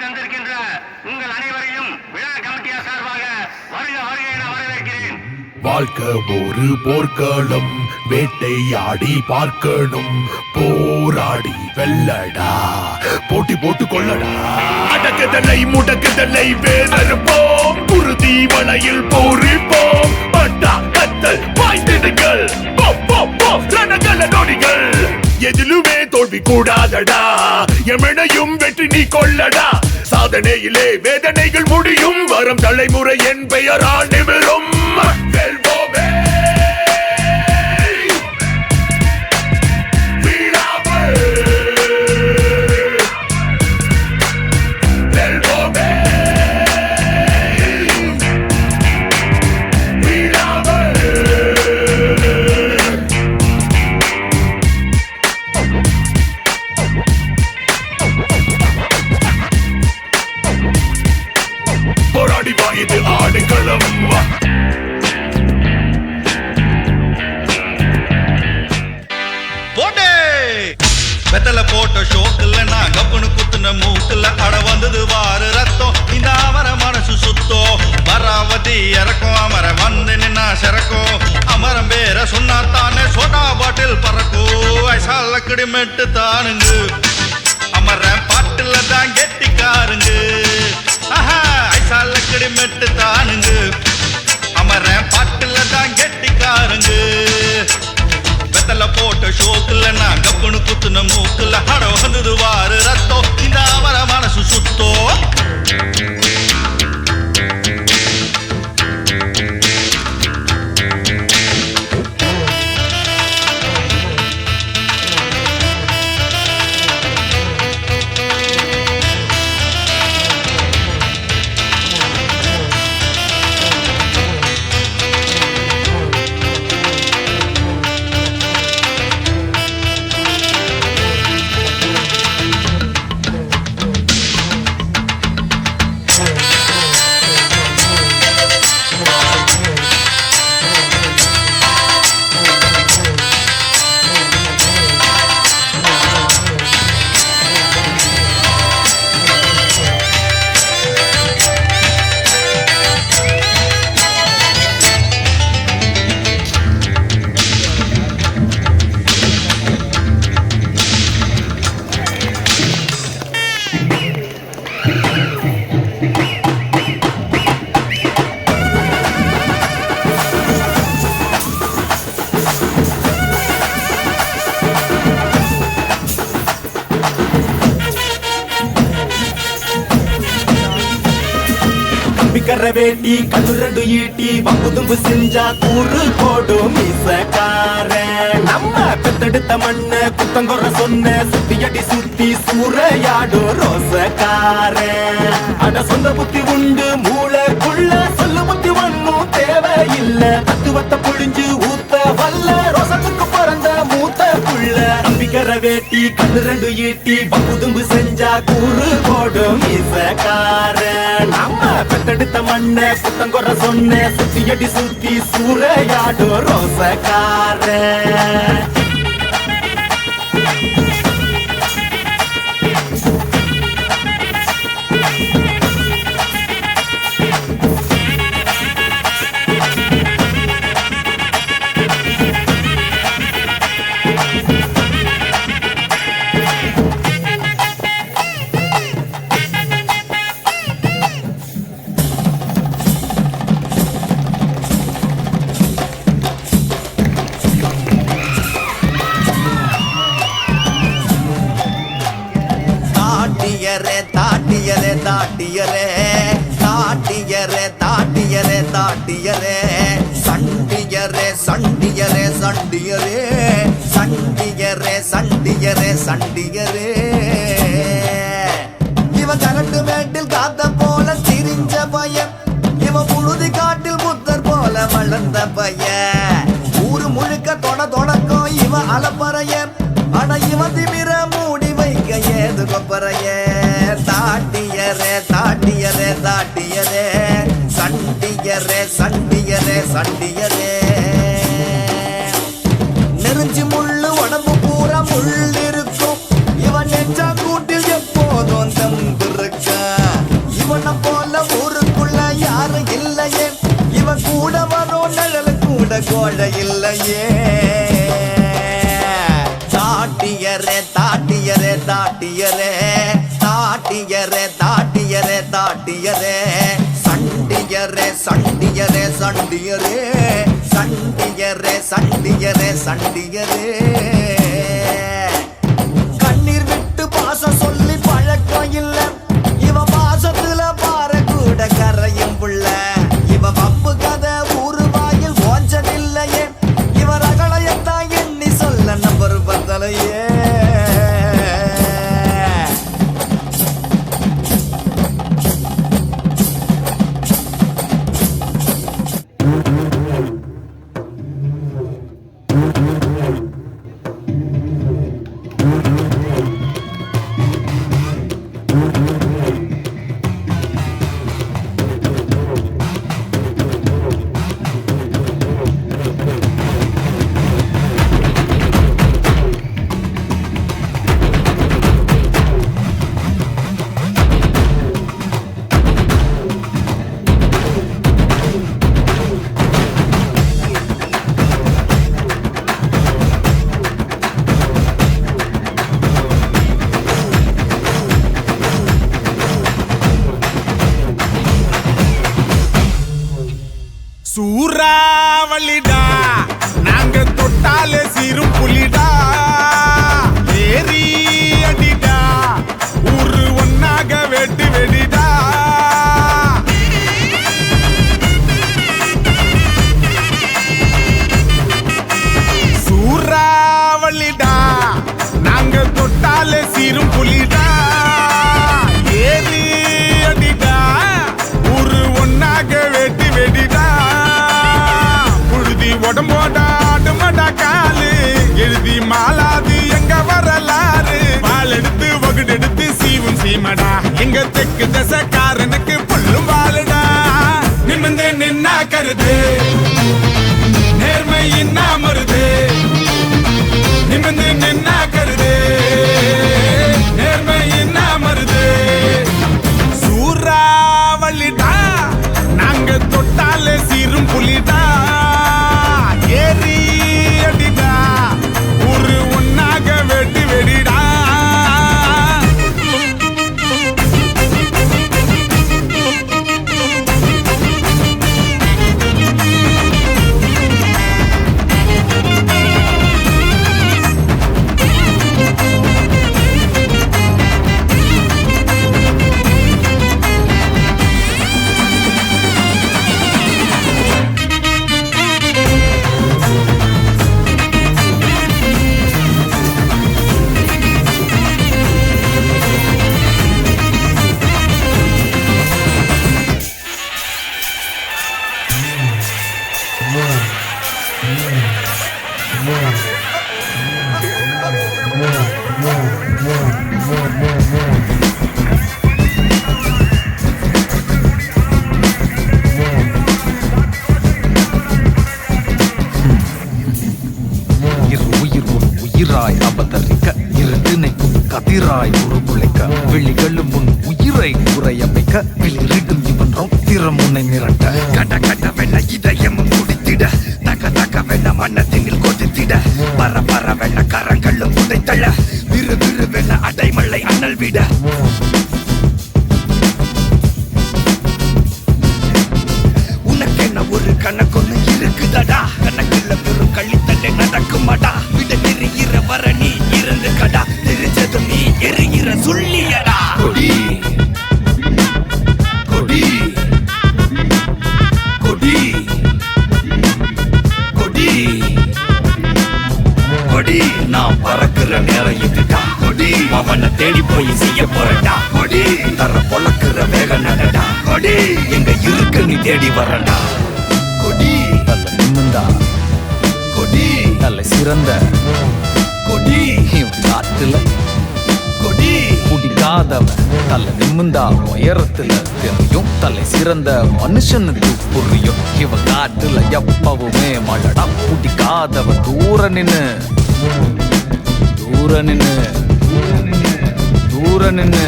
தந்திருக்கின்ற உங்கள் அனைவரையும் விழா கமிட்டியார் சார்பாக வருக வருக என வரவேற்கிறேன். வாழ்க்கை ஒரு போர்க்களம், வேட்டையாடி பார்க்கணும், போராடி வெல்லடா, போட்டி போட்டு கொள்ளடா. அடக்குதலை முடக்குதலை வேதற்போம், குருதி வலையில் போரிப்போம், பட்டா கத்தல் வாய்ந்திடுங்கள், ரணகல நொடிகள். எதிலுமே தோல்வி கூடாதடா, எமனையும் வெற்றி நீ கொள்ளடா. சாதனையிலே வேதனைகள் முடியும், வரும் தலைமுறை என் பெயரால் நிமிரும். வெல்வோமே வீழாமல், வெல்வோமே வீழாமல். போராடி வாயுது ஆடுகளம், வெத்தல போட்ட ஷோக்குல நான் கப்புனு குத்துன மூக்குல அட வந்தது வாரு ரத்தம், இந்த அமர மனசு சுத்தம். வராவதி இறக்கும் அமர வந்து நின்னா சிறக்கும், அமரம் பேர சொன்னா தானே சோடா பாட்டில் பறக்கும். ஐசாலக்கடி மெட்டு தானுங்க, அமர பாட்டுல தான் கெட்டிக்காருங்க. ஐசாலக்கடி மெட்டு தானுங்க, அமர பாட்டுல தான் கெட்டிக்காருங்க. வெத்தல போட்ட ஷோக்குல நான் கப்புனு குத்துன மூக்குல அட வந்தது வாரு ரத்தம், இந்த அவர மனசு சுத்தோ. வேட்டி கதுரடு ஈட்டி வம்புதும்பு செஞ்சா கூறு போடும் மீசக்கார. நம்ம பெத்தெடுத்த மண்ண குத்தங்குற சொன்ன சுத்தியடி சுத்தி சூறையாடும் ரோசக்கார. அட சொந்த புத்தி உண்டு மூளைக்குள்ள, சொல்லு புத்தி ஒண்ணும் தேவையில்ல. தத்துவத்தை புழிஞ்சு ஊத்த வல்ல ரோசத்துக்கு பிறந்த மூத்த புள்ள. நம்பிக்கிற வேட்டி கதுரடு ஈட்டி வம்புதும்பு செஞ்சா கூறு போடும் மீசக்கார. நம்ம பெத்தெடுத்த மண்ண குத்தங்குற சொன்ன சுத்தியடி சுத்தி சூறையாடும் ரோசக்கார. தாட்டியரே தாட்டியரே தாட்டியரே தாட்டியரே தாட்டியரே சண்டியரே சண்டியரே சண்டியரே சண்டியரே சண்டியரே சண்டியரே. இவ கரண்டு மேட்டில் காத்த போல திரிஞ்ச பையன், இவ புழுதி காட்டில் புத்தர் போல வளர்ந்த பையன். ஊரு முழுக்க தொடக்கம் இவ அலப்பறைய, ஆனா இவ திமிர மூடி வைக்க ஏது கொப்பறைய. தாட்டியரே தாட்டியரே தாட்டியரே சண்டியரே சண்டியரே சண்டியரே. நெருஞ்சி முள்ளு உடம்பு பூரா முள் இருக்கும், இவன் நெஞ்சா கூட்டில் எப்போதும் தம்பிருக்க. தாட்டியரே தாட்டியரே தாட்டியரே தாட்டியரே சண்டியரே சண்டியரே சண்டியரே சண்டியரே சண்டியரே சண்டியரே கண்ணீர் விட்டு பாசம் சொல்லி பழக்கம் இல்ல இவ பாசத்துல பாரு கூட கரையும் புள்ள இவ பப்பு கதை ஊரு வாயில் ஓஞ்சல் இல்லையே இவ ரகளையத்தான் எண்ணி சொல்ல நம்பர் பத்தலையே சூறாவளிடா நாங்க தொட்டாலே சீரும் புலிடா ஏறி அடிடா ஊரு ஒன்னாக வெட்டு வெடிடா சூறாவளிடா நாங்க தொட்டாலே சீரும் புலிடா ஏறி அடிடா ஊரு ஒன்னாக வெட்டு வெடிடா உடம்போட ஆடுமடா காலு எழுதி மாலாது எங்க வரலாறு வால் எடுத்து வகுடு எடுத்து சீவும் சீமடா எங்க தெற்கு தசக்காரனுக்கு புல்லும் வாழுடா நிமிந்து நின்னா கருது நேர்மை இன்னா மருது நிமிந்து நின்னா கருது நேர்மை இன்னா மருது சூறாவளிடா நாங்க தொட்டாலே சீரும் புலிடா ஏறி அடிடா ஊரு ஒன்னாக வெட்டி வெடிடா உயிராய் அபதரிக்க இருட்டினைக்கும் கதிராய் உருகுலைக்க வெளிகளும் உன் உயிரை உரையமைக்க வெளிரிடும் இவன் திறம் உன்னை மிரட்ட கட கடவென இதயமும் குடித்திட தக தகவென மன்னத்தினில் கொதித்திட பர பரவென கரங்களும் உடைத்தள விறு விறுவென அடைமழை அனல் விட உனக்கென்ன ஒரு கணக்கொன்னு இருக்குதடா கணக்குள்ள வெறும் கழித்தலை நடக்குமாடா விட நெறிகிற வர நீ இருந்து கடா தெரிஞ்சதும் நீ எரிகிற சொல்லியடா கொடி கொடி கொடி கொடி கொடி நான் பறக்குற நேரம் இதுடா கொடி அவனை தேடி போய் செய்ய போறடா கொடி தர பொழக்குற வேக நடடா கொடி எங்க இருக்கு நீ தேடி வரடா கொடி நல்ல நிம்மந்தா கொடி நல்ல சிறந்த கொடி காட்டுல கொடி குடிக்காதவன் தலை நிமிந்தா உயரத்துல தெரியும் தலை சிறந்த மனுஷனுக்கு புரியும் இவ காட்டுல எப்பவுமே மழடா குடிக்காதவன் தூர நின்னு தூர நின்னு தூர நின்னு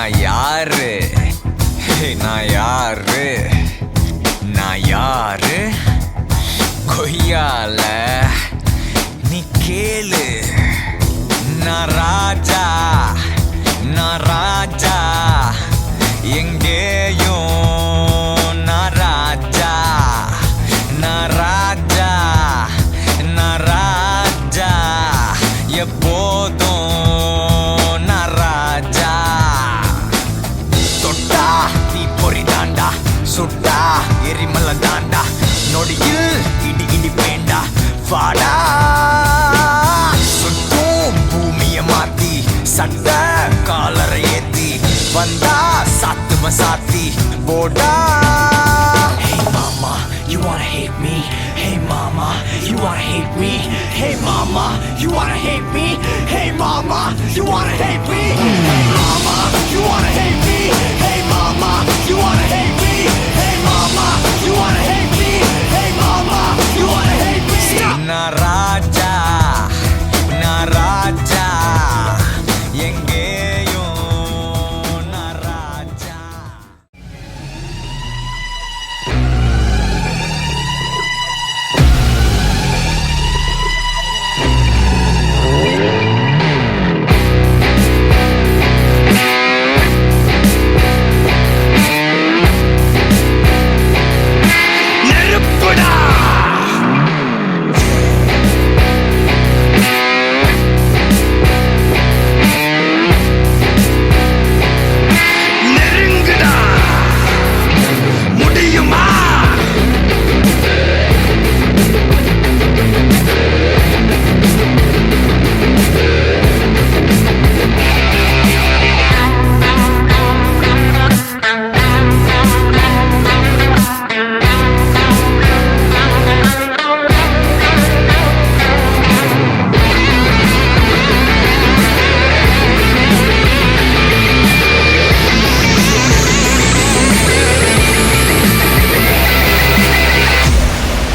நான் யாரு நான் யாரு நான் யாரு கொய்யால நீ கேளு நான் ராஜா நான் ராஜா எங்கேயும் நான் ராஜா நான் ராஜா நான் ராஜா எப்போதும் நான் ராஜா தொட்டா தீ பொறி தாண்டா சுட்டா எரிமலை தாண்டா நொடியில் இடி இடி வேண்டா வாடா சுட்டும் பூமிய மாத்தி சட்ட காலரை ஏத்தி வந்தா சாத்துவ சாத்தி போடா. Hey mama, you wanna hate me? Hey mama, you wanna hate me? Hey mama, you wanna hate me? Hey mama, you wanna hate me? Hey mama, you wanna hate me? Hey mama, you wanna hate me? Hey mama, you wanna hate me? Hey mama, you wanna hate me? Na raja, na raja, yengeyo na raja. நெருப்புடா நெருங்குடா முடியுமா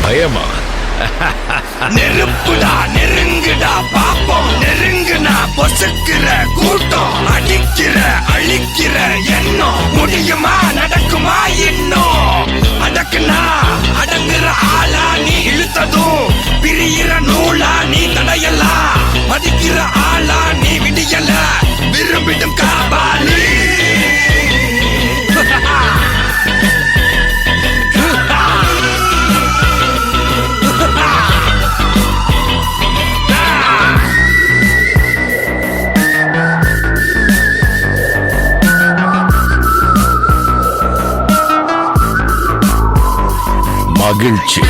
பயமா? நெருப்புடா நெருங்குடா பாப்போம் நெருங்குனா பொசுக்கிற கூட்டம் அடிக்கிற அழிக்கிற எண்ணம் முடியுமா நடக்குமா இன்னும் அடக்குனா அடங்குற ஆளா நீ இழுத்ததும் பிரியிற நூலா நீ தடையலாம் மதிக்கிற ஆளா நீ விடியல விரும்பிடும் காபாலி மகிழ்ச்சி